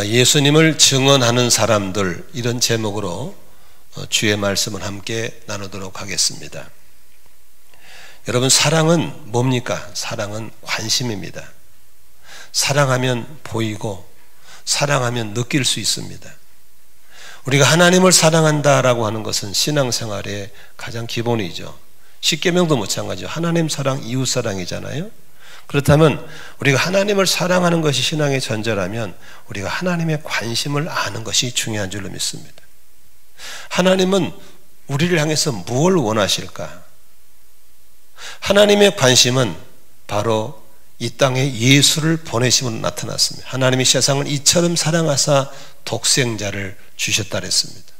예수님을 증언하는 사람들, 이런 제목으로 주의 말씀을 함께 나누도록 하겠습니다. 여러분, 사랑은 뭡니까? 사랑은 관심입니다. 사랑하면 보이고 사랑하면 느낄 수 있습니다. 우리가 하나님을 사랑한다라고 하는 것은 신앙생활의 가장 기본이죠. 십계명도 마찬가지죠. 하나님 사랑, 이웃 사랑이잖아요. 그렇다면 우리가 하나님을 사랑하는 것이 신앙의 전제라면 우리가 하나님의 관심을 아는 것이 중요한 줄로 믿습니다. 하나님은 우리를 향해서 무엇을 원하실까? 하나님의 관심은 바로 이 땅에 예수를 보내심으로 나타났습니다. 하나님이 세상을 이처럼 사랑하사 독생자를 주셨다 그랬습니다.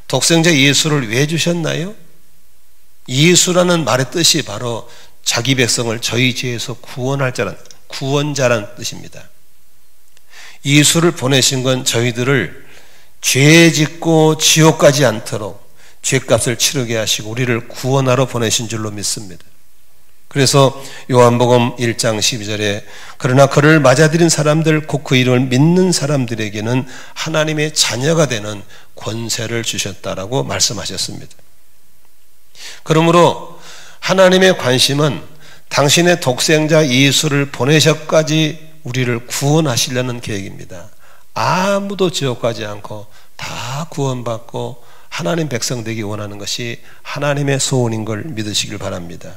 독생자 예수를 왜 주셨나요? 예수라는 말의 뜻이 바로 자기 백성을 저희 죄에서 구원할 자란, 구원자라는 뜻입니다. 예수를 보내신 건 저희들을 죄 짓고 지옥 가지 않도록 죄값을 치르게 하시고 우리를 구원하러 보내신 줄로 믿습니다. 그래서 요한복음 1장 12절에 그러나 그를 맞아들인 사람들, 곧 그 이름을 믿는 사람들에게는 하나님의 자녀가 되는 권세를 주셨다라고 말씀하셨습니다. 그러므로 하나님의 관심은 당신의 독생자 예수를 보내셔까지 우리를 구원하시려는 계획입니다. 아무도 지옥 가지 않고 다 구원받고 하나님 백성 되기 원하는 것이 하나님의 소원인 걸 믿으시길 바랍니다.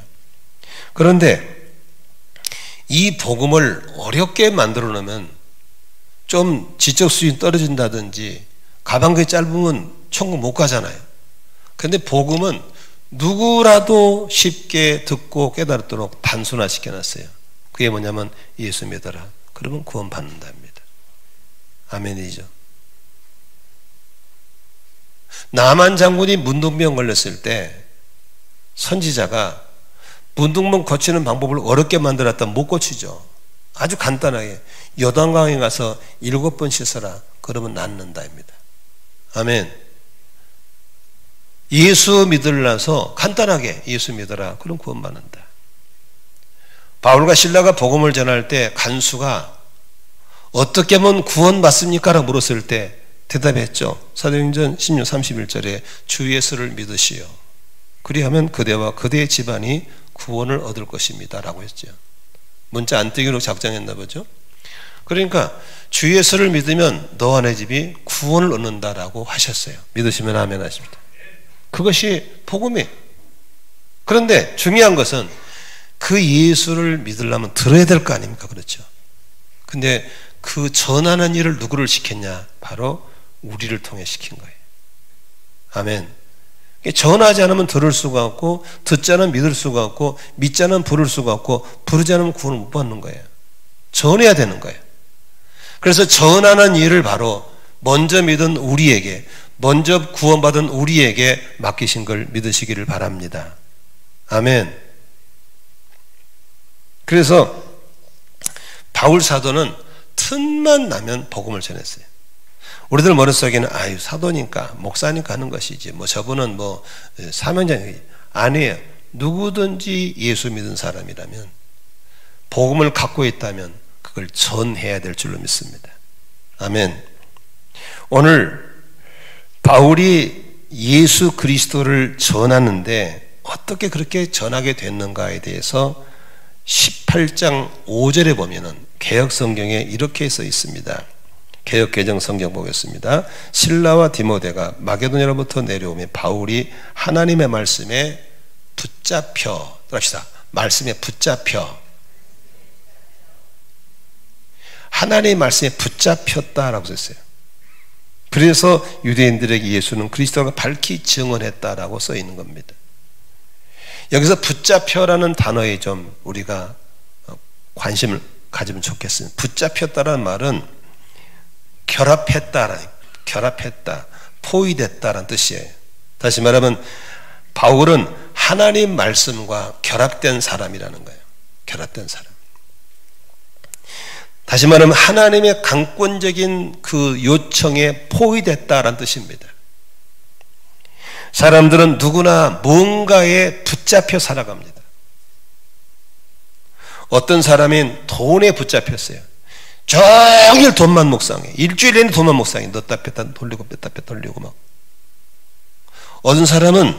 그런데 이 복음을 어렵게 만들어 놓으면 좀 지적 수준이 떨어진다든지 가방끈이 짧으면 천국 못 가잖아요. 그런데 복음은 누구라도 쉽게 듣고 깨달도록 단순화시켜놨어요. 그게 뭐냐면 예수 믿어라. 그러면 구원 받는답니다. 아멘이죠. 나만 장군이 문둥병 걸렸을 때 선지자가 문둥병 고치는 방법을 어렵게 만들었다 못 고치죠. 아주 간단하게 요단강에 가서 7번 씻어라. 그러면 낫는다입니다. 아멘. 예수 믿으려서 간단하게 예수 믿어라. 그럼 구원받는다. 바울과 실라가 복음을 전할 때 간수가 어떻게 하면 구원받습니까? 라고 물었을 때 대답했죠. 사도행전 16, 31절에 주 예수를 믿으시오. 그리하면 그대와 그대의 집안이 구원을 얻을 것입니다. 라고 했죠. 문자 안 뜨기로 작정했나 보죠. 그러니까 주 예수를 믿으면 너와 내 집이 구원을 얻는다라고 하셨어요. 믿으시면 아멘 하십니다. 그것이 복음이에요. 그런데 중요한 것은 그 예수를 믿으려면 들어야 될 거 아닙니까? 그렇죠. 근데 그 전하는 일을 누구를 시켰냐? 바로 우리를 통해 시킨 거예요. 아멘. 전하지 않으면 들을 수가 없고, 듣지 않으면 믿을 수가 없고, 믿지 않으면 부를 수가 없고, 부르지 않으면 구원을 못 받는 거예요. 전해야 되는 거예요. 그래서 전하는 일을 바로 먼저 믿은 우리에게, 먼저 구원받은 우리에게 맡기신 걸 믿으시기를 바랍니다. 아멘. 그래서 바울 사도는 틈만 나면 복음을 전했어요. 우리들 머릿속에는 아유 사도니까 목사니까 하는 것이지 뭐 저분은 뭐 사명자니 아니에요. 누구든지 예수 믿은 사람이라면 복음을 갖고 있다면 그걸 전해야 될 줄로 믿습니다. 아멘. 오늘 바울이 예수 그리스도를 전하는데 어떻게 그렇게 전하게 됐는가에 대해서 18장 5절에 보면은 개역성경에 이렇게 써 있습니다. 개역개정 성경 보겠습니다. 실라와 디모데가 마게도냐로부터 내려오며 바울이 하나님의 말씀에 붙잡혀, 합시다. 말씀에 붙잡혀. 하나님의 말씀에 붙잡혔다라고 썼어요. 그래서 유대인들에게 예수는 그리스도가 밝히 증언했다라고 써 있는 겁니다. 여기서 붙잡혀라는 단어에 좀 우리가 관심을 가지면 좋겠습니다. 붙잡혔다라는 말은 결합했다, 포위됐다라는 뜻이에요. 다시 말하면 바울은 하나님 말씀과 결합된 사람이라는 거예요. 결합된 사람. 다시 말하면 하나님의 강권적인 그 요청에 포위됐다라는 뜻입니다. 사람들은 누구나 뭔가에 붙잡혀 살아갑니다. 어떤 사람은 돈에 붙잡혔어요. 종일 돈만 묵상해. 일주일 내내 돈만 묵상해. 넣다 뺐다 돌리고 뺐다 뺐다 돌리고 막. 어떤 사람은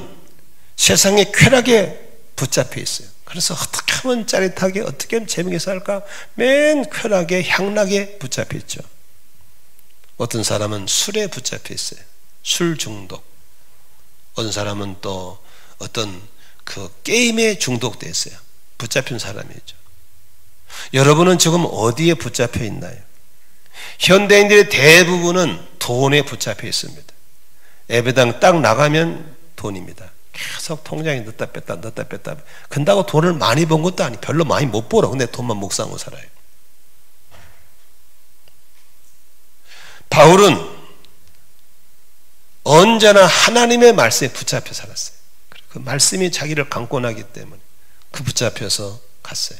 세상의 쾌락에 붙잡혀 있어요. 그래서 어떻게 하면 짜릿하게, 어떻게 하면 재미있게 살까? 맨 쾌락에, 향락에 붙잡혀 있죠. 어떤 사람은 술에 붙잡혀 있어요. 술 중독. 어떤 사람은 또 어떤 그 게임에 중독되어 있어요. 붙잡힌 사람이죠. 여러분은 지금 어디에 붙잡혀 있나요? 현대인들의 대부분은 돈에 붙잡혀 있습니다. 예배당 딱 나가면 돈입니다. 계속 통장에 넣다 뺐다 넣다 뺐다. 근다고 돈을 많이 번 것도 아니, 별로 많이 못 벌어. 근데 돈만 묵상하고 살아요. 바울은 언제나 하나님의 말씀에 붙잡혀 살았어요. 그 말씀이 자기를 강권하기 때문에 그 붙잡혀서 갔어요.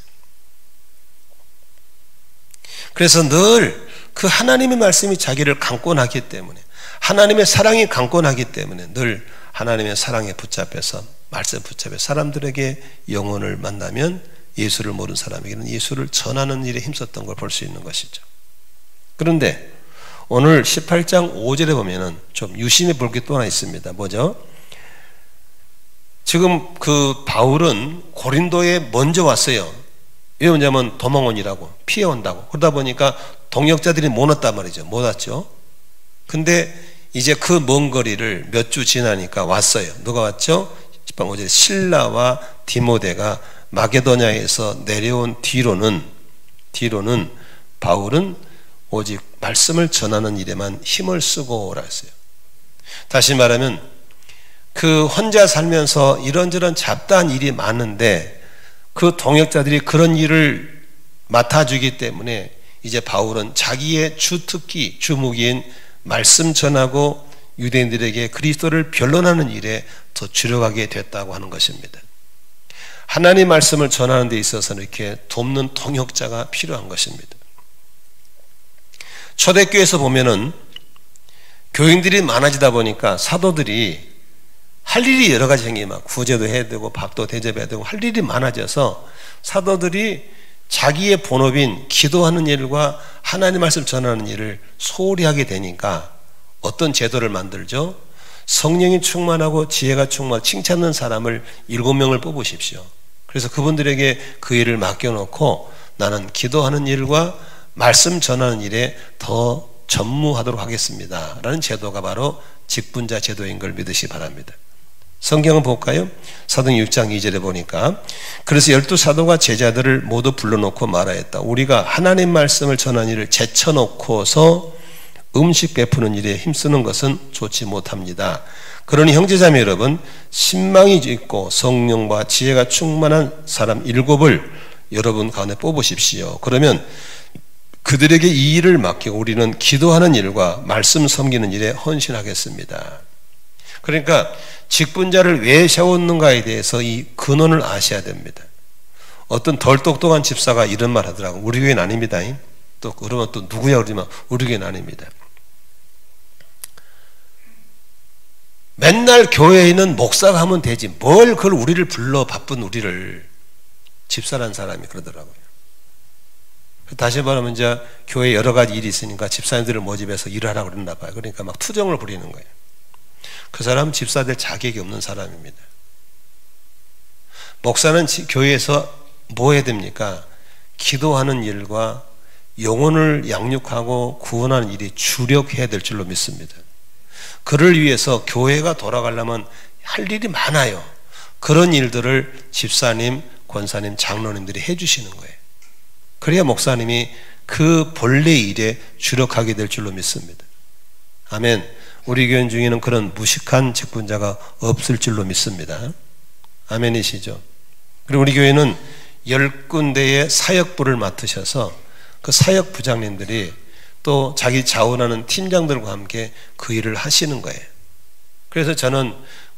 그래서 늘 그 하나님의 말씀이 자기를 강권하기 때문에, 하나님의 사랑이 강권하기 때문에 늘 하나님의 사랑에 붙잡혀서, 말씀 붙잡혀 사람들에게 영혼을 만나면 예수를 모르는 사람에게는 예수를 전하는 일에 힘썼던 걸 볼 수 있는 것이죠. 그런데 오늘 18장 5절에 보면은 좀 유심히 볼 게 또 하나 있습니다. 뭐죠? 지금 그 바울은 고린도에 먼저 왔어요. 왜 오냐면 도망원이라고, 피해온다고. 그러다 보니까 동역자들이 못 왔단 말이죠. 못 왔죠. 근데 이제 그 먼 거리를 몇 주 지나니까 왔어요. 누가 왔죠? 18장 5절에 실라와 디모데가 마게도냐에서 내려온 뒤로는 바울은 오직 말씀을 전하는 일에만 힘을 쓰고 오라 했어요. 다시 말하면 그 혼자 살면서 이런저런 잡다한 일이 많은데 그 동역자들이 그런 일을 맡아주기 때문에 이제 바울은 자기의 주특기, 주무기인 말씀 전하고 유대인들에게 그리스도를 변론하는 일에 더 주력하게 됐다고 하는 것입니다. 하나님 말씀을 전하는 데 있어서는 이렇게 돕는 동역자가 필요한 것입니다. 초대교회에서 보면은 교인들이 많아지다 보니까 사도들이 할 일이 여러 가지 생기면 막 구제도 해야 되고 밥도 대접해야 되고 할 일이 많아져서 사도들이 자기의 본업인 기도하는 일과 하나님 말씀 전하는 일을 소홀히 하게 되니까 어떤 제도를 만들죠? 성령이 충만하고 지혜가 충만하고 칭찬하는 사람을 7명을 뽑으십시오. 그래서 그분들에게 그 일을 맡겨놓고 나는 기도하는 일과 말씀 전하는 일에 더 전무하도록 하겠습니다 라는 제도가 바로 직분자 제도인 걸 믿으시기 바랍니다. 성경을 볼까요? 사도행 6장 2절에 보니까 그래서 12사도가 제자들을 모두 불러놓고 말하였다. 우리가 하나님 말씀을 전하는 일을 제쳐놓고서 음식 베푸는 일에 힘쓰는 것은 좋지 못합니다. 그러니 형제자매 여러분, 신망이 있고 성령과 지혜가 충만한 사람 7을 여러분 가운데 뽑으십시오. 그러면 그들에게 이 일을 맡기고 우리는 기도하는 일과 말씀 섬기는 일에 헌신하겠습니다. 그러니까 직분자를 왜 세웠는가에 대해서 이 근원을 아셔야 됩니다. 어떤 덜 똑똑한 집사가 이런 말 하더라고. 우리 교회는 아닙니다. 또 그러면 또 누구야 그러지만 우리 교회는 아닙니다. 맨날 교회에 있는 목사가 하면 되지 뭘 그걸 우리를 불러, 바쁜 우리를. 집사라는 사람이 그러더라고요. 다시 말하면 이제 교회에 여러 가지 일이 있으니까 집사님들을 모집해서 일하라고 그랬나 봐요. 그러니까 막 투정을 부리는 거예요. 그 사람은 집사 될 자격이 없는 사람입니다. 목사는 교회에서 뭐 해야 됩니까? 기도하는 일과 영혼을 양육하고 구원하는 일이 주력해야 될 줄로 믿습니다. 그를 위해서 교회가 돌아가려면 할 일이 많아요. 그런 일들을 집사님, 권사님, 장로님들이 해주시는 거예요. 그래야 목사님이 그 본래 일에 주력하게 될 줄로 믿습니다. 아멘. 우리 교인 중에는 그런 무식한 직분자가 없을 줄로 믿습니다. 아멘이시죠? 그리고 우리 교회는 10군데의 사역부를 맡으셔서 그 사역 부장님들이 또 자기 자원하는 팀장들과 함께 그 일을 하시는 거예요. 그래서 저는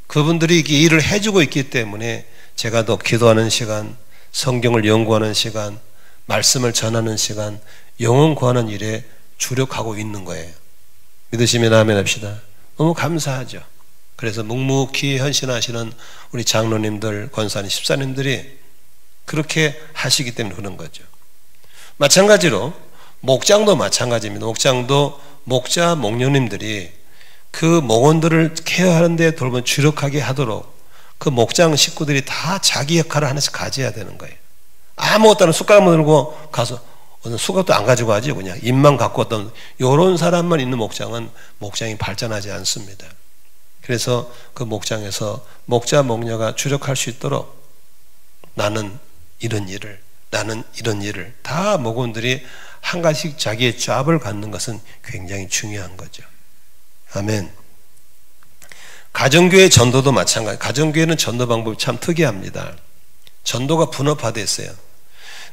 그분들이 이 일을 해주고 있기 때문에 제가 더 기도하는 시간, 성경을 연구하는 시간, 말씀을 전하는 시간, 영혼 구하는 일에 주력하고 있는 거예요. 믿으시면 아멘 합시다. 너무 감사하죠. 그래서 묵묵히 헌신하시는 우리 장로님들, 권사님, 집사님들이 그렇게 하시기 때문에 그런 거죠. 마찬가지로 목장도 마찬가지입니다. 목장도 목자, 목녀님들이 그 목원들을 케어하는 데 돌보면 주력하게 하도록 그 목장 식구들이 다 자기 역할을 하나씩 가져야 되는 거예요. 아무것도 안 숟가락만 들고 가서 숟가락도 안 가지고 가지 그냥 입만 갖고 어떤 요런 사람만 있는 목장은 목장이 발전하지 않습니다. 그래서 그 목장에서 목자, 목녀가 주력할 수 있도록 나는 이런 일을 다 목원들이 한 가지씩 자기의 잡을 갖는 것은 굉장히 중요한 거죠. 아멘. 가정교회 전도도 마찬가지. 가정교회는 전도 방법이 참 특이합니다. 전도가 분업화되어 있어요.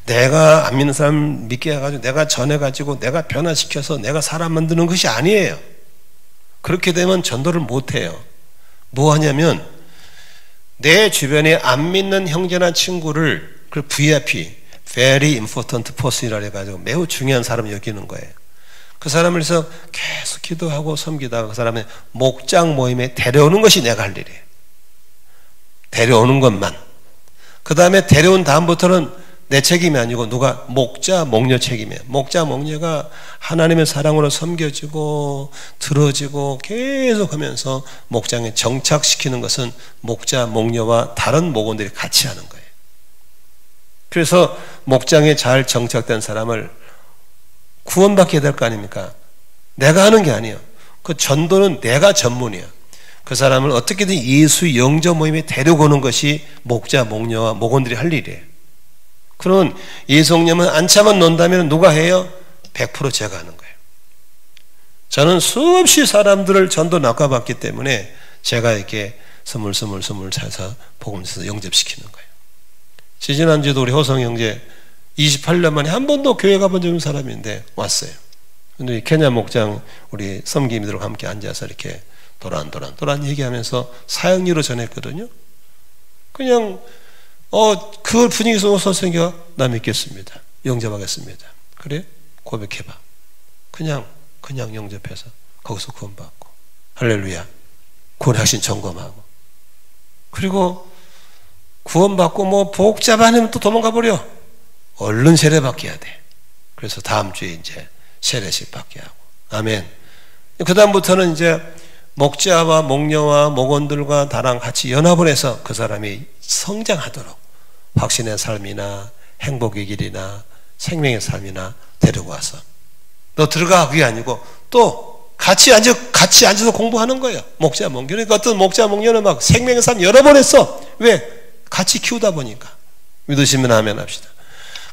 내가 안 믿는 사람 믿게 해가지고 내가 전해가지고 내가 변화시켜서 내가 사람 만드는 것이 아니에요. 그렇게 되면 전도를 못해요. 뭐 하냐면 내 주변에 안 믿는 형제나 친구를 그 VIP, Very Important Person이라 해가지고 매우 중요한 사람을 여기는 거예요. 그 사람을 해서 계속 기도하고 섬기다가 그 사람의 목장 모임에 데려오는 것이 내가 할 일이에요. 데려오는 것만. 그 다음에 데려온 다음부터는 내 책임이 아니고 누가 목자, 목녀 책임이에요. 목자, 목녀가 하나님의 사랑으로 섬겨지고 들어지고 계속 하면서 목장에 정착시키는 것은 목자, 목녀와 다른 목원들이 같이 하는 거예요. 그래서 목장에 잘 정착된 사람을 구원받게 될 거 아닙니까? 내가 하는 게 아니에요. 그 전도는 내가 전문이야. 그 사람을 어떻게든 예수 영접 모임에 데려오는 것이 목자, 목녀와 목원들이 할 일이에요. 그러면 예수님은 안차만 논다면 누가 해요? 100% 제가 하는 거예요. 저는 수없이 사람들을 전도 낚아봤기 때문에 제가 이렇게 스물스물 차서 복음에서 영접시키는 거예요. 지난주에도 우리 호성 형제 28년 만에 한 번도 교회 가본 적 없는 사람인데 왔어요. 근데 케냐 목장 우리 섬김이들과 함께 앉아서 이렇게 도란 얘기하면서 사형리로 전했거든요. 그냥 그 분위기 속에서 선생님가 나 믿겠습니다. 영접하겠습니다. 그래? 고백해봐. 그냥 영접해서 거기서 구원받고 할렐루야. 구원하신 점검하고 그리고 구원받고 뭐 복잡 아니면 또 도망가 버려. 얼른 세례 받게 해야 돼. 그래서 다음 주에 이제 세례식 받게 하고 아멘. 그 다음부터는 이제 목자와 목녀와 목원들과 나랑 같이 연합을 해서 그 사람이 성장하도록 확신의 삶이나 행복의 길이나 생명의 삶이나 데리고 와서 너 들어가 그게 아니고 또 같이 앉아서 공부하는 거예요. 목자 목녀. 그러니까 어떤 목자 목녀는 막 생명의 삶 여러 번 했어. 왜? 같이 키우다 보니까. 믿으시면 아멘 합시다.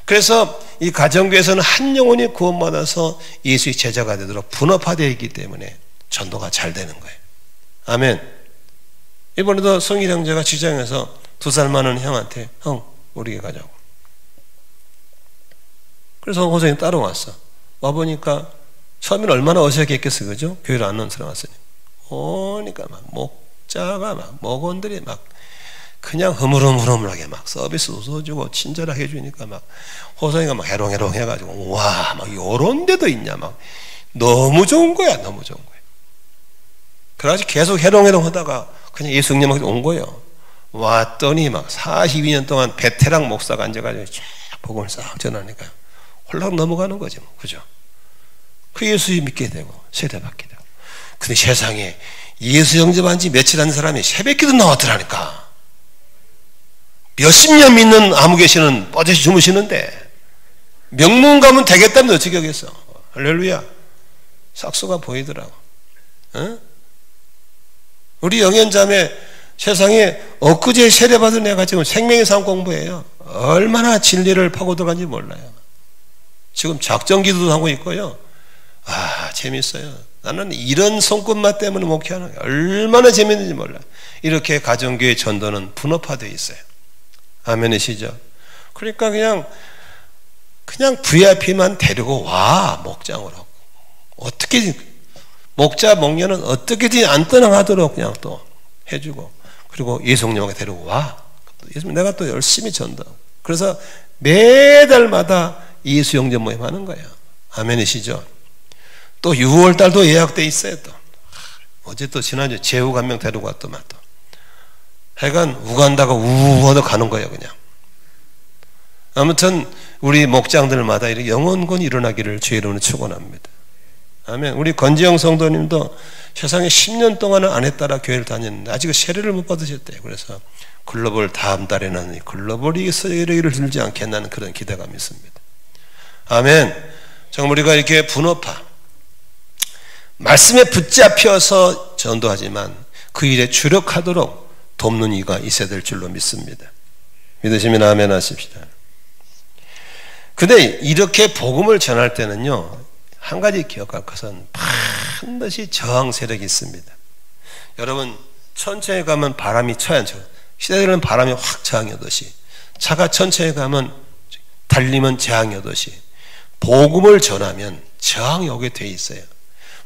그래서 이 가정교회에서는 한 영혼이 구원받아서 예수의 제자가 되도록 분업화되어 있기 때문에 전도가 잘 되는 거예요. 아멘. 이번에도 성일 형제가 직장에서 2살 많은 형한테 형 우리 교회 가자고. 그래서 호성이 따라왔어. 와보니까 처음에는 얼마나 어색했겠어. 그죠? 교회를 안 나온 사람 왔으니. 오니까 막 목자가 막 목원들이 막 그냥 흐물흐물하게 막 서비스 웃어주고 친절하게 해주니까 막 호성이가 막 해롱해롱 해가지고 와 막 요런 데도 있냐 막 너무 좋은 거야. 너무 좋은 거야. 그래가지고 계속 해롱해롱 하다가 그냥 예수님한테 온 거예요. 왔더니 막 42년 동안 베테랑 목사가 앉아가지고 쫙 복음을 싹 전하니까 홀랑 넘어가는 거죠. 뭐. 그죠? 그 예수 믿게 되고 세례받게 되고. 근데 세상에 예수 영접한 지 며칠 한 사람이 새벽기도 나왔더라니까. 몇십 년 믿는 아무 계시는 뻗어서 주무시는데 명문 가면 되겠다면 어떻게 하겠어? 할렐루야. 싹수가 보이더라고. 어? 우리 영현자매 세상에 엊그제 세례받은 애가 지금 생명의 삶 공부해요. 얼마나 진리를 파고 들어간지 몰라요. 지금 작정기도도 하고 있고요. 아 재밌어요. 나는 이런 손끝맛 때문에 목회하는 게 얼마나 재밌는지 몰라요. 이렇게 가정교회 전도는 분업화되어 있어요. 아멘이시죠? 그러니까 그냥 VIP만 데리고 와 목장으로. 어떻게든 목자 목녀는 어떻게든 안 떠나가도록 그냥 또 해주고 그리고 예수님에게 데리고 와. 예수님 내가 또 열심히 전도. 그래서 매달마다 예수 영접 모임 하는 거예요. 아멘이시죠? 또 6월 달도 예약돼 있어요. 또 어제 또 지난주 제후 한 명 데리고 왔더만 또. 하여간 우간다가 우우하다 가는 거예요. 그냥 아무튼 우리 목장들마다 이렇게 영혼군 일어나기를 주의 이름으로 축원합니다. 아멘. 우리 건지영 성도님도 세상에 10년 동안은 아내 따라 교회를 다녔는데 아직 세례를 못 받으셨대요. 그래서 글로벌 다음 달에는 글로벌이 세례를 들지 않겠나는 그런 기대감이 있습니다. 아멘. 정말 우리가 이렇게 분업화 말씀에 붙잡혀서 전도하지만 그 일에 주력하도록 돕는 이가 있어야 될 줄로 믿습니다. 믿으시면 아멘 하십시다. 근데 이렇게 복음을 전할 때는요, 한 가지 기억할 것은 반드시 저항 세력이 있습니다. 여러분, 천천히 가면 바람이 쳐야 쳐. 시대에는 바람이 확 저항이 오듯이, 차가 천천히 가면 달리면 저항이 오듯이, 복음을 전하면 저항이 오게 돼 있어요.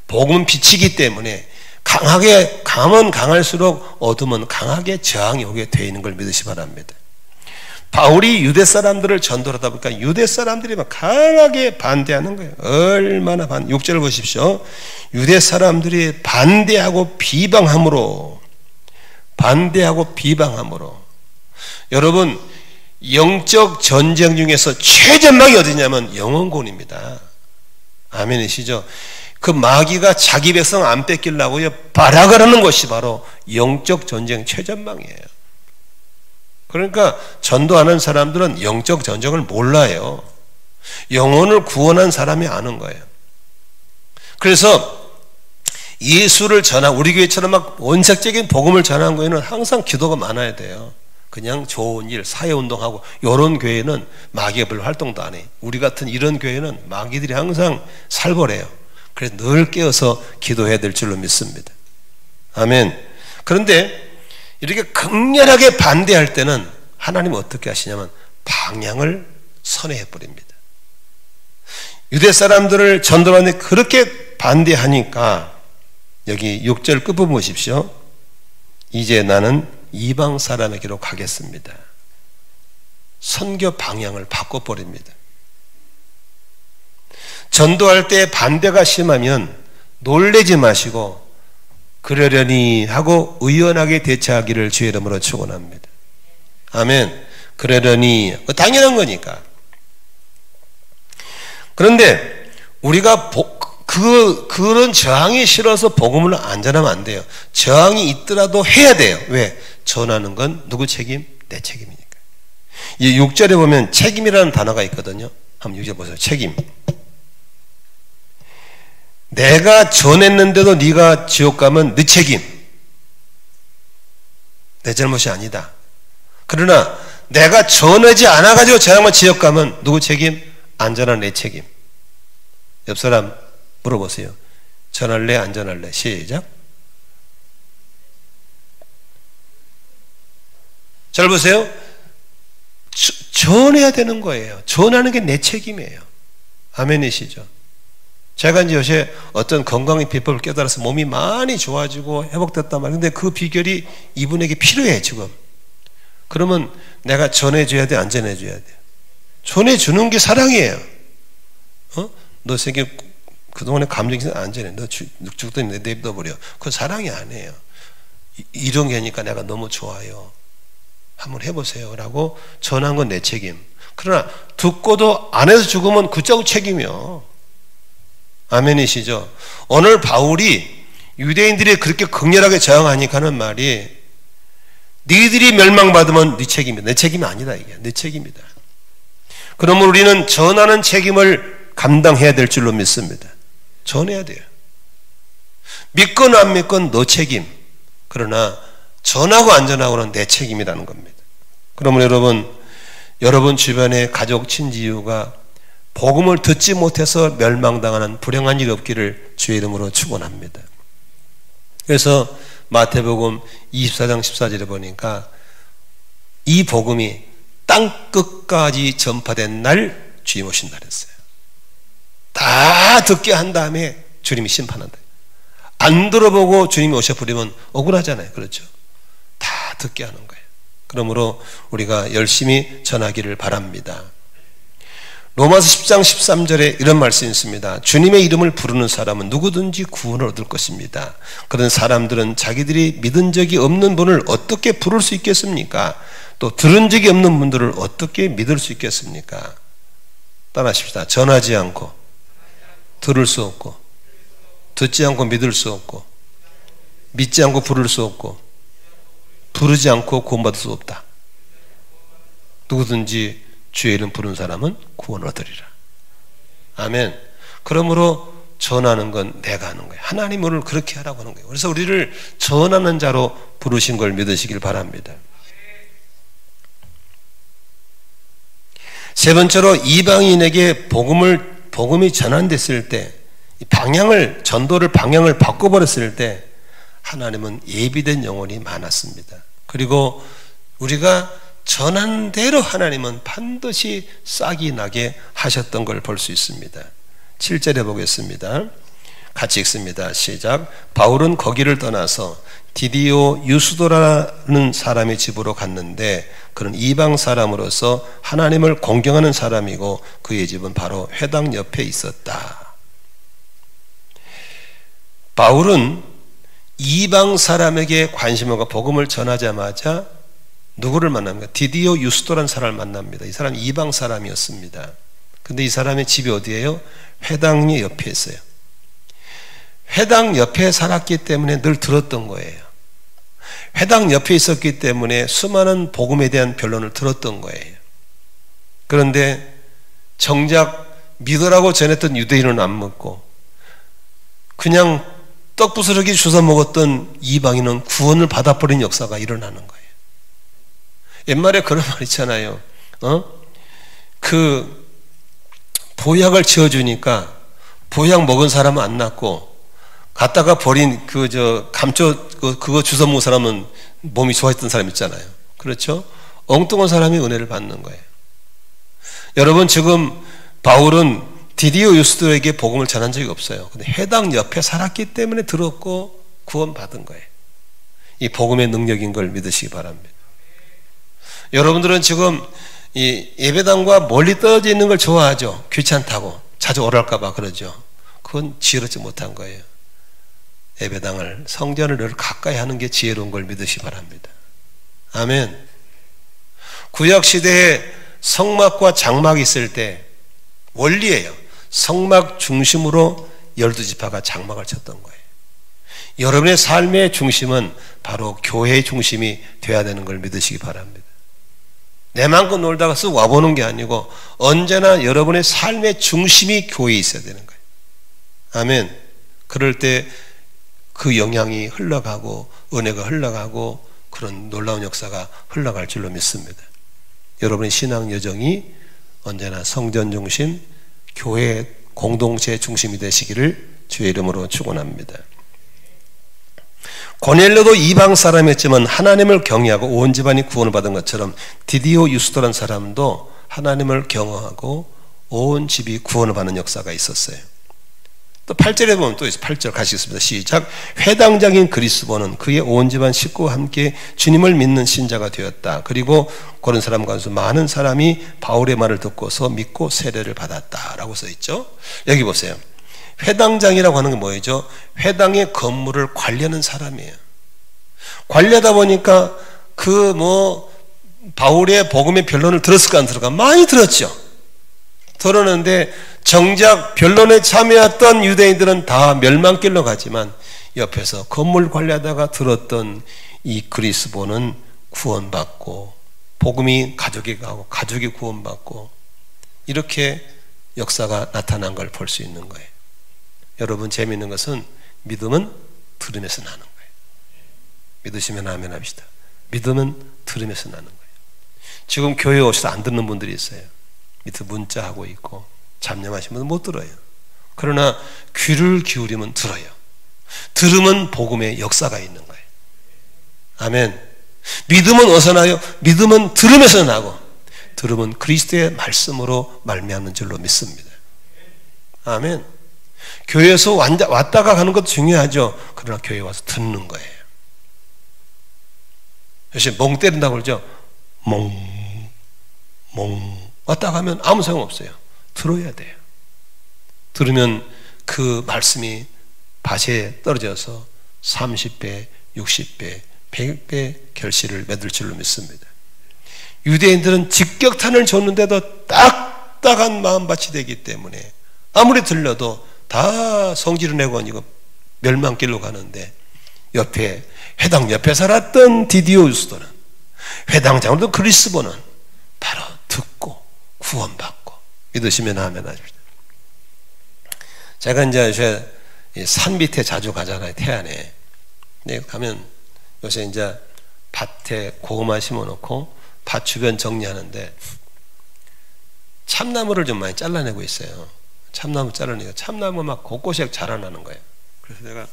복음은 빛이기 때문에 강하게 강하면 강할수록 어둠은 강하게 저항이 오게 돼 있는 걸 믿으시 바랍니다. 바울이 유대 사람들을 전도하다 보니까 유대 사람들이 막 강하게 반대하는 거예요. 얼마나 6절 보십시오. 유대 사람들이 반대하고 비방함으로 여러분, 영적 전쟁 중에서 최전방이 어디냐면 영혼군입니다. 아멘이시죠? 그 마귀가 자기 백성 안 뺏기려고요 발악을 하는 것이 바로 영적 전쟁 최전방이에요. 그러니까 전도하는 사람들은 영적 전쟁을 몰라요. 영혼을 구원한 사람이 아는 거예요. 그래서 예수를 전한, 우리 교회처럼 막 원색적인 복음을 전하는 거에는 항상 기도가 많아야 돼요. 그냥 좋은 일, 사회운동하고 이런 교회는 마귀가 별로 활동도 안 해. 우리 같은 이런 교회는 마귀들이 항상 살벌해요. 그래서 늘 깨어서 기도해야 될 줄로 믿습니다. 아멘. 그런데 이렇게 극렬하게 반대할 때는 하나님은 어떻게 하시냐면 방향을 선회해 버립니다. 유대 사람들을 전도하는데 그렇게 반대하니까 여기 6절 끝부분 보십시오. 이제 나는 이방 사람에게로 가겠습니다. 선교 방향을 바꿔버립니다. 전도할 때 반대가 심하면 놀래지 마시고 그러려니 하고 의연하게 대처하기를 주의 이름으로 축원합니다. 아멘. 그러려니 당연한 거니까. 그런데 우리가 그런 저항이 싫어서 복음을 안 전하면 안 돼요. 저항이 있더라도 해야 돼요. 왜? 전하는 건 누구 책임? 내 책임이니까. 이 6절에 보면 책임이라는 단어가 있거든요. 한번 6절 보세요. 책임. 내가 전했는데도 네가 지옥 가면 네 책임. 내 잘못이 아니다. 그러나 내가 전하지 않아가지고 저 양반 지옥 가면 누구 책임? 안 전한 내 책임. 옆 사람 물어보세요. 전할래 안 전할래? 시작. 잘 보세요. 전해야 되는 거예요. 전하는 게 내 책임이에요. 아멘이시죠? 제가 이제 요새 어떤 건강의 비법을 깨달아서 몸이 많이 좋아지고 회복됐단 말이에요. 근데 그 비결이 이분에게 필요해 지금. 그러면 내가 전해줘야 돼, 안 전해줘야 돼? 전해주는 게 사랑이에요. 너 세계 그동안에 감정이 안 전해. 너 죽더니 내버려버려. 그건 사랑이 아니에요. 이런 게 하니까 내가 너무 좋아요. 한번 해보세요 라고 전한 건 내 책임. 그러나 듣고도 안 해서 죽으면 그쪽 책임이요. 아멘이시죠? 오늘 바울이 유대인들이 그렇게 극렬하게 저항하니까 하는 말이 너희들이 멸망받으면 네 책임이다. 내 책임이 아니다. 이게 내 책임이다. 그러면 우리는 전하는 책임을 감당해야 될 줄로 믿습니다. 전해야 돼요. 믿건 안 믿건 너 책임. 그러나 전하고 안 전하고는 내 책임이라는 겁니다. 그러면 여러분 주변에 가족 친지유가 복음을 듣지 못해서 멸망당하는 불행한 일이 없기를 주의 이름으로 축원합니다. 그래서 마태복음 24장 14절에 보니까 이 복음이 땅끝까지 전파된 날 주님 오신다 그랬어요. 다 듣게 한 다음에 주님이 심판한다. 안 들어보고 주님이 오셔버리면 억울하잖아요. 그렇죠? 다 듣게 하는 거예요. 그러므로 우리가 열심히 전하기를 바랍니다. 로마서 10장 13절에 이런 말씀이 있습니다. 주님의 이름을 부르는 사람은 누구든지 구원을 얻을 것입니다. 그런 사람들은 자기들이 믿은 적이 없는 분을 어떻게 부를 수 있겠습니까? 또 들은 적이 없는 분들을 어떻게 믿을 수 있겠습니까? 따라하십시다. 전하지 않고 들을 수 없고, 듣지 않고 믿을 수 없고, 믿지 않고 부를 수 없고, 부르지 않고 구원받을 수 없다. 누구든지 주의 이름 부른 사람은 구원을 얻으리라. 아멘. 그러므로 전하는 건 내가 하는 거예요. 하나님 오늘 그렇게 하라고 하는 거예요. 그래서 우리를 전하는 자로 부르신 걸 믿으시길 바랍니다. 세 번째로 이방인에게 복음이 전환됐을 때, 전도를 방향을 바꿔버렸을 때 하나님은 예비된 영혼이 많았습니다. 그리고 우리가 전한 대로 하나님은 반드시 싹이 나게 하셨던 걸 볼 수 있습니다. 7절에 보겠습니다. 같이 읽습니다. 시작. 바울은 거기를 떠나서 디디오 유스도라는 사람의 집으로 갔는데 그는 이방 사람으로서 하나님을 공경하는 사람이고 그의 집은 바로 회당 옆에 있었다. 바울은 이방 사람에게 관심을 갖고 복음을 전하자마자 누구를 만납니까? 디디오 유스도라는 사람을 만납니다. 이 사람은 이방 사람이었습니다. 근데 이 사람의 집이 어디예요? 회당이 옆에 있어요. 회당 옆에 살았기 때문에 늘 들었던 거예요. 회당 옆에 있었기 때문에 수많은 복음에 대한 변론을 들었던 거예요. 그런데 정작 믿으라고 전했던 유대인은 안 먹고 그냥 떡부스러기 주워 먹었던 이방인은 구원을 받아버린 역사가 일어나는 거예요. 옛말에 그런 말 있잖아요. 그 보약을 지어주니까 보약 먹은 사람은 안 낫고 갖다가 버린 감초 그거 주워 먹은 사람은 몸이 좋아했던 사람 있잖아요. 그렇죠? 엉뚱한 사람이 은혜를 받는 거예요. 여러분 지금 바울은 디디오 유스도에게 복음을 전한 적이 없어요. 근데 해당 옆에 살았기 때문에 들었고 구원받은 거예요. 이 복음의 능력인 걸 믿으시기 바랍니다. 여러분들은 지금 이 예배당과 멀리 떨어져 있는 걸 좋아하죠. 귀찮다고 자주 오랄까 봐 그러죠. 그건 지혜롭지 못한 거예요. 예배당을 성전을 늘 가까이 하는 게 지혜로운 걸 믿으시기 바랍니다. 아멘. 구약시대에 성막과 장막이 있을 때 원리예요. 성막 중심으로 12지파가 장막을 쳤던 거예요. 여러분의 삶의 중심은 바로 교회의 중심이 되어야 되는 걸 믿으시기 바랍니다. 내만큼 놀다가 쓱 와보는 게 아니고 언제나 여러분의 삶의 중심이 교회에 있어야 되는 거예요. 아멘. 그럴 때 그 영향이 흘러가고 은혜가 흘러가고 그런 놀라운 역사가 흘러갈 줄로 믿습니다. 여러분의 신앙 여정이 언제나 성전 중심, 교회 공동체 중심이 되시기를 주의 이름으로 축원합니다. 고넬료도 이방 사람이었지만 하나님을 경외하고 온 집안이 구원을 받은 것처럼 디디오 유스도라는 사람도 하나님을 경외하고 온 집이 구원을 받는 역사가 있었어요. 또 8절에 보면 또 있어요. 8절 가시겠습니다. 시작. 회당장인 그리스도는 그의 온 집안 식구와 함께 주님을 믿는 신자가 되었다. 그리고 그런 사람 가운데 많은 사람이 바울의 말을 듣고서 믿고 세례를 받았다라고 써있죠. 여기 보세요. 회당장이라고 하는 게 뭐죠? 회당의 건물을 관리하는 사람이에요. 관리하다 보니까 바울의 복음의 변론을 들었을까 안 들었을까? 많이 들었죠. 들었는데 정작 변론에 참여했던 유대인들은 다 멸망길로 가지만 옆에서 건물 관리하다가 들었던 이 그리스도는 구원받고 복음이 가족에게 가고 가족이 구원받고 이렇게 역사가 나타난 걸 볼 수 있는 거예요. 여러분 재미있는 것은 믿음은 들으면서 나는 거예요. 믿으시면 아멘 합시다. 믿음은 들으면서 나는 거예요. 지금 교회에 오셔서 안 듣는 분들이 있어요. 밑에 문자하고 있고 잡념하신 분은 못 들어요. 그러나 귀를 기울이면 들어요. 들으면 복음의 역사가 있는 거예요. 아멘. 믿음은 어디서 나요? 믿음은 들으면서 나고 들으면 그리스도의 말씀으로 말미암는 줄로 믿습니다. 아멘. 교회에서 왔다가 가는 것도 중요하죠. 그러나 교회에 와서 듣는 거예요. 요새 멍 때린다고 그러죠. 멍 왔다 가면 아무 소용없어요. 들어야 돼요. 들으면 그 말씀이 밭에 떨어져서 30배, 60배, 100배 결실을 맺을 줄로 믿습니다. 유대인들은 직격탄을 줬는데도 딱딱한 마음밭이 되기 때문에 아무리 들려도 다 성질을 내고 이거 멸망길로 가는데, 옆에 회당 옆에 살았던 디디오유스도는, 회당장으로도 그리스보는 바로 듣고 구원받고 믿으시면 아멘 하십시오. 제가 이제 산 밑에 자주 가잖아요. 태안에. 네, 가면 요새 이제 밭에 고구마 심어놓고 밭 주변 정리하는데 참나무를 좀 많이 잘라내고 있어요. 참나무 잘라내고 참나무 막 곳곳에 자라나는 거예요. 그래서 내가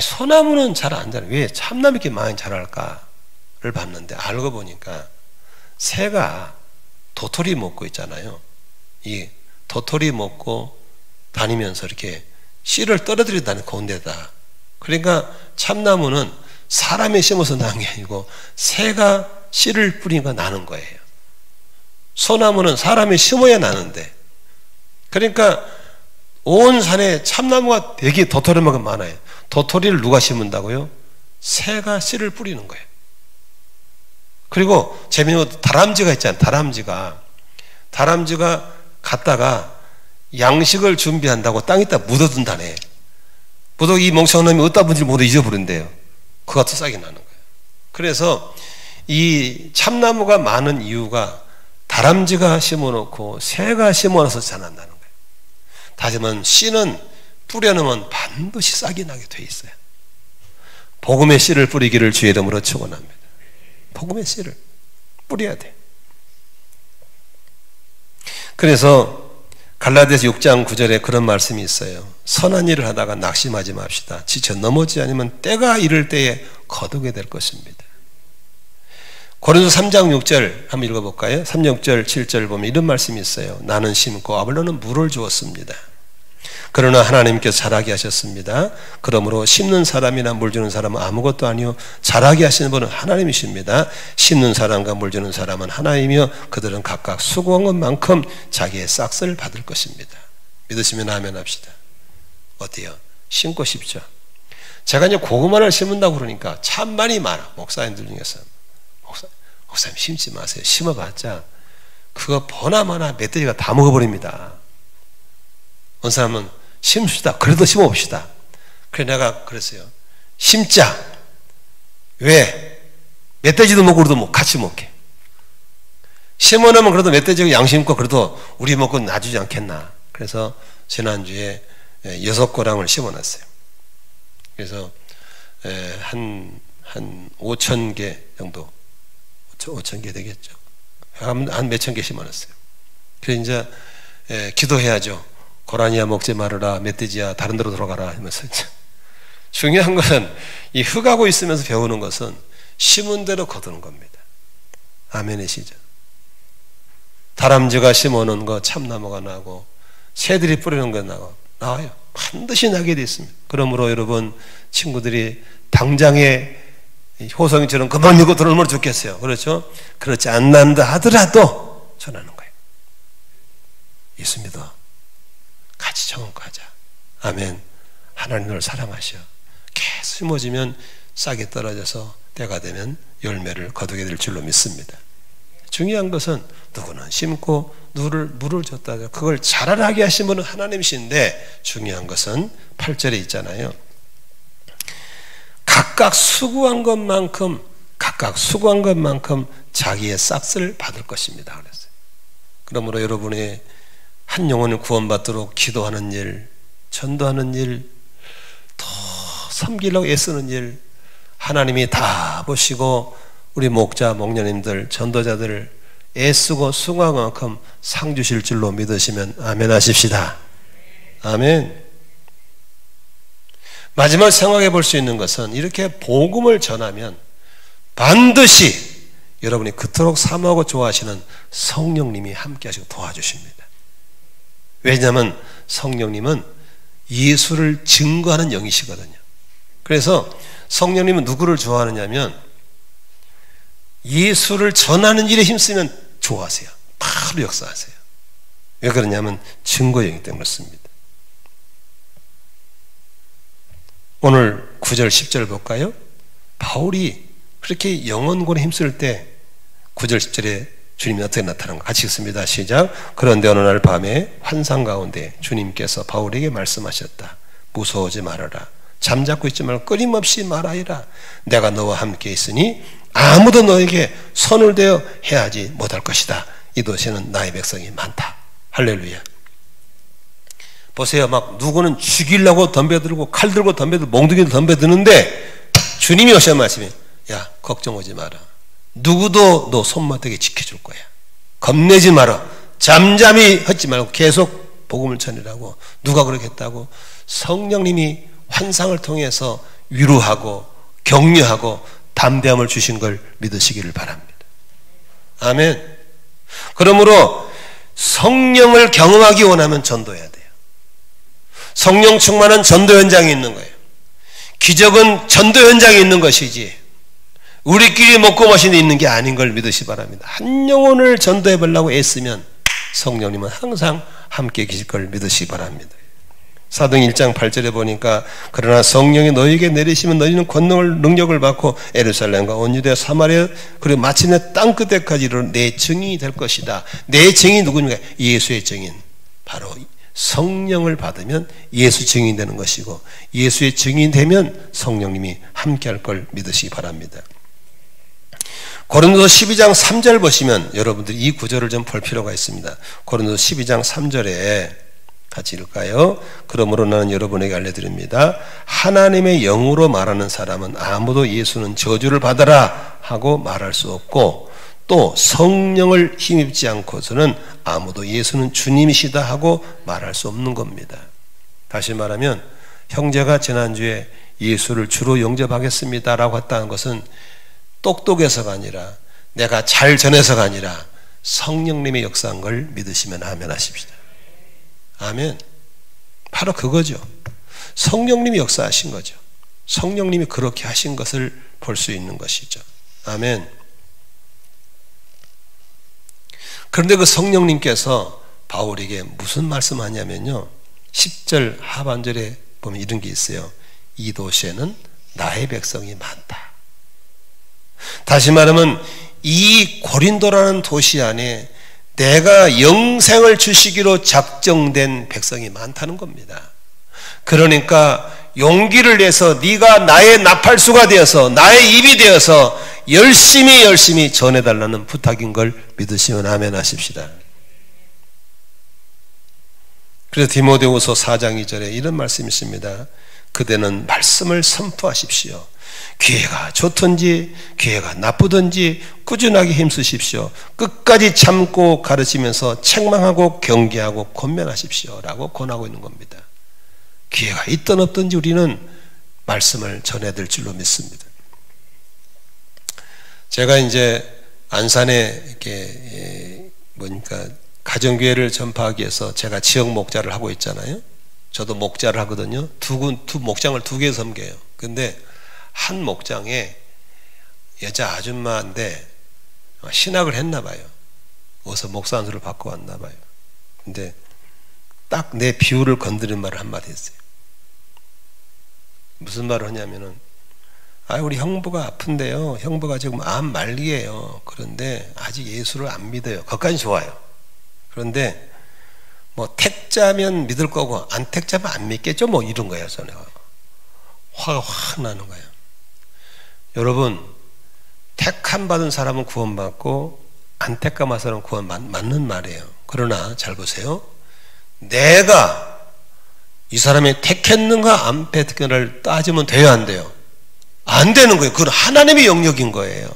소나무는 잘 안 자라, 왜 참나무 이렇게 많이 자랄까를 봤는데 알고 보니까 새가 도토리 먹고 있잖아요. 이 도토리 먹고 다니면서 이렇게 씨를 떨어뜨리고 다니는 가운데다. 그러니까 참나무는 사람이 심어서 난 게 아니고 새가 씨를 뿌리니까 나는 거예요. 소나무는 사람이 심어야 나는데, 그러니까 온 산에 참나무가 되게 도토리만큼 많아요. 도토리를 누가 심은다고요? 새가 씨를 뿌리는 거예요. 그리고 재미있는 것도 다람쥐가 있잖아요. 다람쥐가 갔다가 양식을 준비한다고 땅에다 묻어둔다네. 묻어 이 멍청한 놈이 어디다 묻은지 모두 잊어버린대요. 그가 더 싸게 나는 거예요. 그래서 이 참나무가 많은 이유가 다람쥐가 심어놓고 새가 심어놔서 자란다는 거예요. 다시 말하면 씨는 뿌려놓으면 반드시 싹이 나게 돼 있어요. 복음의 씨를 뿌리기를 주의 이름으로 축원합니다. 복음의 씨를 뿌려야 돼. 그래서 갈라디아서 6장 9절에 그런 말씀이 있어요. 선한 일을 하다가 낙심하지 맙시다. 지쳐 넘어지지 않으면 때가 이를 때에 거두게 될 것입니다. 고린도서 3장 6절 한번 읽어볼까요? 3장 6절 7절 보면 이런 말씀이 있어요. 나는 심고 아볼로는 물을 주었습니다. 그러나 하나님께서 자라게 하셨습니다. 그러므로 심는 사람이나 물 주는 사람은 아무것도 아니요 자라게 하시는 분은 하나님이십니다. 심는 사람과 물 주는 사람은 하나이며 그들은 각각 수고한 것만큼 자기의 싹을 받을 것입니다. 믿으시면 아멘 합시다. 어때요? 심고 싶죠? 제가 이제 고구마를 심는다고 그러니까 참 많이 많아. 목사님들 중에서 목사님 심지 마세요. 심어봤자 그거 보나마나 멧돼지가 다 먹어버립니다. 어느 사람은 심읍시다. 그래도 심어봅시다. 그래 내가 그랬어요. 심자. 왜? 멧돼지도 먹고 우리도 같이 먹게. 심어놓으면 그래도 멧돼지가 양심껏 그래도 우리 먹고 놔주지 않겠나. 그래서 지난주에 6고랑을 심어놨어요. 그래서 한 5,000개 정도, 5,000개 되겠죠. 한 몇천 개 심어놨어요. 그래서 이제 기도해야죠. 고라니야 먹지 말아라, 멧돼지야 다른 데로 들어가라 하면서. 중요한 것은 이 흙하고 있으면서 배우는 것은 심은 대로 거두는 겁니다. 아멘이시죠? 다람쥐가 심어놓은 거 참나무가 나고 새들이 뿌리는 거 나와요. 반드시 나게 되어 있습니다. 그러므로 여러분 친구들이 당장에 호성이처럼 금방 밀고 들어오면 좋겠어요. 그렇죠? 그렇지 않는다 하더라도 전하는 거예요. 있습니다. 같이 청원하자. 아멘. 하나님을 사랑하셔. 계속 심어지면 싹이 떨어져서 때가 되면 열매를 거두게 될 줄로 믿습니다. 중요한 것은 누구는 심고 물을 줬다. 그걸 자라나게 하신 분은 하나님이신데 중요한 것은 8절에 있잖아요. 각각 수고한 것만큼 자기의 싹을 받을 것입니다. 그랬어요. 그러므로 여러분의 한 영혼을 구원받도록 기도하는 일, 전도하는 일, 더 섬기려고 애쓰는 일 하나님이 다 보시고 우리 목자, 목녀님들, 전도자들 애쓰고 수고한 만큼 상 주실 줄로 믿으시면 아멘 하십시다. 아멘. 마지막 생각해 볼 수 있는 것은 이렇게 복음을 전하면 반드시 여러분이 그토록 사모하고 좋아하시는 성령님이 함께 하시고 도와주십니다. 왜냐하면 성령님은 예수를 증거하는 영이시거든요. 그래서 성령님은 누구를 좋아하느냐면 예수를 전하는 일에 힘쓰면 좋아하세요. 바로 역사하세요. 왜 그러냐면 증거영이기 때문에 그렇습니다. 오늘 9절 10절 볼까요? 바울이 그렇게 영혼권에 힘쓸 때 9절 10절에 주님이 어떻게 나타나는가 같이 읽습니다. 시작. 그런데 어느 날 밤에 환상 가운데 주님께서 바울에게 말씀하셨다. 무서워하지 말아라. 잠자고 있지 말고 끊임없이 말하여라. 내가 너와 함께 있으니 아무도 너에게 손을 대어 해하지 못할 것이다. 이 도시에는 나의 백성이 많다. 할렐루야. 보세요. 막 누구는 죽이려고 덤벼들고 칼 들고 덤벼들고 몽둥이도 덤벼드는데 주님이 오신 말씀이 야 걱정하지 마라. 누구도 너 손못대게 지켜줄 거야. 겁내지 마라. 잠잠히 하지 말고 계속 복음을 전하라고. 누가 그러겠다고? 성령님이 환상을 통해서 위로하고 격려하고 담대함을 주신 걸 믿으시기를 바랍니다. 아멘. 그러므로 성령을 경험하기 원하면 전도해야 돼요. 성령 충만한 전도 현장에 있는 거예요. 기적은 전도 현장에 있는 것이지 우리끼리 먹고 마시는 데 있는 게 아닌 걸 믿으시 바랍니다. 한 영혼을 전도해 보려고 애쓰면 성령님은 항상 함께 계실 걸 믿으시 바랍니다. 사도행 1장 8절에 보니까 그러나 성령이 너희에게 내리시면 너희는 권능을 능력을 받고 예루살렘과 온 유대와 사마리아 그리고 마침내 땅끝에까지 이르러 내 증인이 될 것이다. 내 증인이 누구입니까? 예수의 증인. 바로 성령을 받으면 예수 증인이 되는 것이고 예수의 증인이 되면 성령님이 함께할 걸 믿으시기 바랍니다. 고린도서 12장 3절 보시면 여러분들이 이 구절을 좀 볼 필요가 있습니다. 고린도서 12장 3절에 같이 읽을까요? 그러므로 나는 여러분에게 알려드립니다. 하나님의 영으로 말하는 사람은 아무도 예수는 저주를 받아라 하고 말할 수 없고 또 성령을 힘입지 않고서는 아무도 예수는 주님이시다 하고 말할 수 없는 겁니다. 다시 말하면 형제가 지난주에 예수를 주로 영접하겠습니다 라고 했다는 것은 똑똑해서가 아니라 내가 잘 전해서가 아니라 성령님의 역사한 걸 믿으시면 아멘 하십시다. 아멘. 바로 그거죠. 성령님이 역사하신 거죠. 성령님이 그렇게 하신 것을 볼 수 있는 것이죠. 아멘. 그런데 그 성령님께서 바울에게 무슨 말씀하냐면요 10절 하반절에 보면 이런 게 있어요. 이 도시에는 나의 백성이 많다. 다시 말하면 이 고린도라는 도시 안에 내가 영생을 주시기로 작정된 백성이 많다는 겁니다. 그러니까 용기를 내서 네가 나의 나팔수가 되어서 나의 입이 되어서 열심히 전해달라는 부탁인 걸 믿으시면 아멘 하십시다. 그래서 디모데후서 4장 2절에 이런 말씀이 있습니다. 그대는 말씀을 선포하십시오. 기회가 좋든지 기회가 나쁘든지 꾸준하게 힘쓰십시오. 끝까지 참고 가르치면서 책망하고 경계하고 권면하십시오 라고 권하고 있는 겁니다. 기회가 있든 없든지 우리는 말씀을 전해야 될 줄로 믿습니다. 제가 이제 안산에 이렇게 가정교회를 전파하기 위해서 제가 지역 목자를 하고 있잖아요. 저도 목자를 하거든요. 두 목장을 2개 섬겨요. 근데 한 목장에 여자 아줌마인데 신학을 했나 봐요. 어디서 목사 안수를 받고 왔나 봐요. 근데 딱 내 비유를 건드린 말을 한마디 했어요. 무슨 말을 하냐면은 우리 형부가 아픈데요. 형부가 지금 암 말기예요. 그런데 아직 예수를 안 믿어요. 그것까지 좋아요. 그런데 뭐 택자면 믿을 거고 안 택자면 안 믿겠죠. 뭐 이런 거예요. 저는 화가 확 나는 거예요. 여러분 택함 받은 사람은 구원받고 안 택함 받은 사람은 구원 맞는 말이에요. 그러나 잘 보세요. 내가 이 사람이 택했는가 안 택했는가를 따지면 돼요 안 돼요? 안 되는 거예요. 그건 하나님의 영역인 거예요.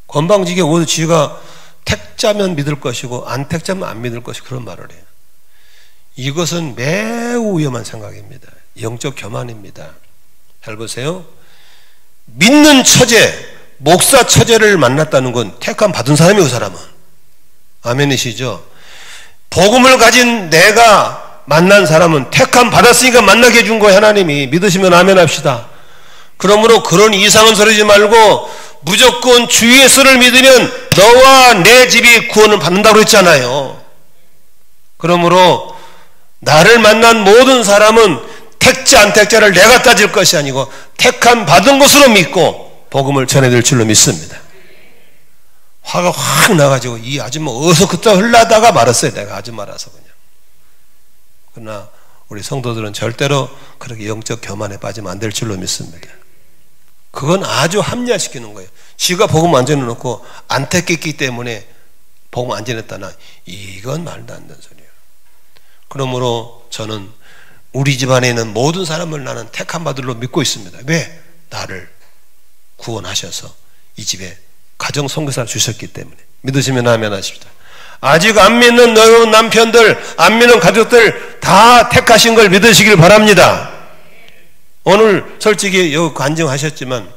건방지게 오늘 지가 택자면 믿을 것이고 안 택자면 안 믿을 것이고 그런 말을 해요. 이것은 매우 위험한 생각입니다. 영적 교만입니다. 잘 보세요. 믿는 처제, 목사 처제를 만났다는 건 택함 받은 사람이에요. 그 사람은. 아멘이시죠? 복음을 가진 내가 만난 사람은 택함 받았으니까 만나게 해준 거예요. 하나님이. 믿으시면 아멘 합시다. 그러므로 그런 이상한 소리지 말고 무조건 주 예수를 믿으면 너와 내 집이 구원을 받는다고 했잖아요. 그러므로 나를 만난 모든 사람은 택자 안 택자를 내가 따질 것이 아니고 택함 받은 것으로 믿고 복음을 전해드릴 줄로 믿습니다. 화가 확 나가지고 이 아줌마 어디서 그따 흘러다가 말았어요. 내가 아줌마라서 그냥. 그러나 우리 성도들은 절대로 그렇게 영적 교만에 빠지면 안 될 줄로 믿습니다. 그건 아주 합리화시키는 거예요. 지가 복음 안 전해놓고 안 택했기 때문에 복음 안 전했다나, 이건 말도 안 되는 소리예요. 그러므로 저는 우리 집안에 있는 모든 사람을 나는 택한 바들로 믿고 있습니다. 왜? 나를 구원하셔서 이 집에 가정 선교사를 주셨기 때문에. 믿으시면 아멘 하십시다. 아직 안 믿는 너희 남편들, 안 믿는 가족들 다 택하신 걸 믿으시길 바랍니다. 오늘 솔직히 여기 간증하셨지만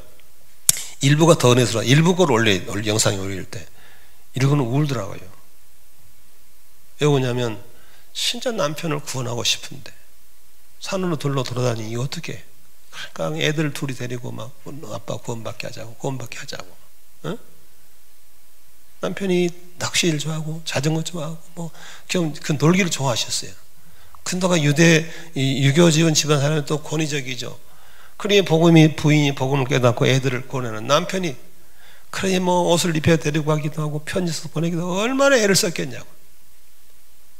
일부가 더 내서 일부 걸 영상에 올릴 때 일부는 울더라고요. 왜 그러냐면 진짜 남편을 구원하고 싶은데 산으로 돌아다니니 이거 어떻게? 그러니까 애들 둘이 데리고 막 아빠 구원받게 하자고. 어? 남편이 낚시를 좋아하고 자전거 좋아하고 뭐 그 놀기를 좋아하셨어요. 근데가 유교 지은 집안 사람은 또 권위적이죠. 그러니 부인이 복음을 깨닫고 애들을 보내는 남편이 그러니 뭐 옷을 입혀 데리고 가기도 하고 편지서 보내기도 하고 얼마나 애를 썼겠냐고.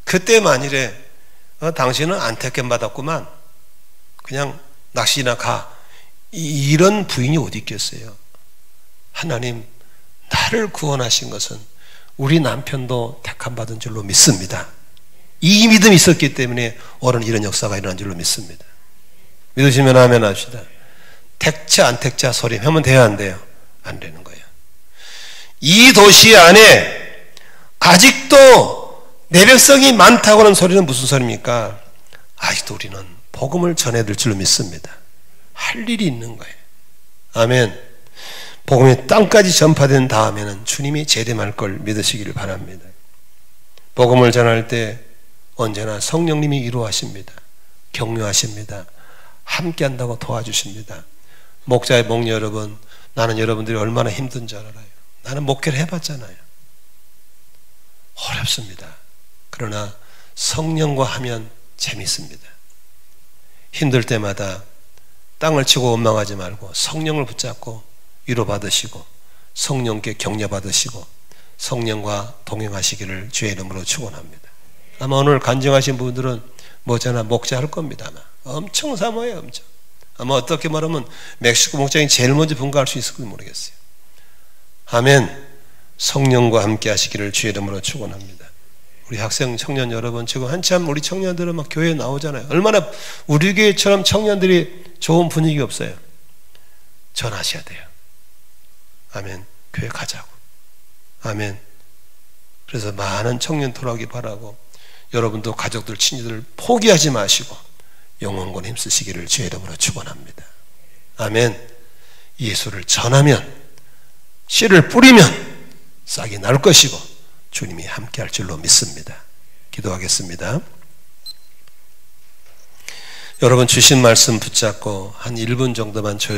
그때 만일에 당신은 안 택견 받았구만, 그냥 낚시나 가, 이런 부인이 어디 있겠어요. 하나님 나를 구원하신 것은 우리 남편도 택함 받은 줄로 믿습니다. 이 믿음이 있었기 때문에 오늘 이런 역사가 일어난 줄로 믿습니다. 믿으시면 아멘 합시다. 택자 안 택자 소리 하면 돼요, 안 돼요? 안 되는 거예요. 이 도시 안에 아직도 내벽성이 많다고 하는 소리는 무슨 소리입니까? 아직도 우리는 복음을 전해드릴 줄로 믿습니다. 할 일이 있는 거예요. 아멘. 복음이 땅까지 전파된 다음에는 주님이 재림할 걸 믿으시기를 바랍니다. 복음을 전할 때 언제나 성령님이 위로하십니다. 격려하십니다. 함께한다고 도와주십니다. 목자의 목 여러분, 나는 여러분들이 얼마나 힘든 줄 알아요. 나는 목회를 해봤잖아요. 어렵습니다. 그러나 성령과 하면 재밌습니다. 힘들 때마다 땅을 치고 원망하지 말고 성령을 붙잡고 위로받으시고 성령께 격려받으시고 성령과 동행하시기를 주의 이름으로 축원합니다. 아마 오늘 간증하신 분들은 뭐잖아 목자 할 겁니다. 아마 엄청 사모해요. 엄청. 아마 어떻게 말하면 멕시코 목장이 제일 먼저 분가할 수 있을지 모르겠어요. 아멘. 성령과 함께 하시기를 주의 이름으로 축원합니다. 우리 학생 청년 여러분, 지금 한참 우리 청년들은 막 교회에 나오잖아요. 얼마나 우리 교회처럼 청년들이 좋은 분위기 없어요. 전하셔야 돼요. 아멘. 교회 가자고. 아멘. 그래서 많은 청년 돌아오기 바라고, 여러분도 가족들, 친지들 포기하지 마시고 영혼권 힘쓰시기를 주의 이름으로 축원합니다. 아멘. 예수를 전하면, 씨를 뿌리면 싹이 날 것이고 주님이 함께할 줄로 믿습니다. 기도하겠습니다. 여러분 주신 말씀 붙잡고 한 1분 정도만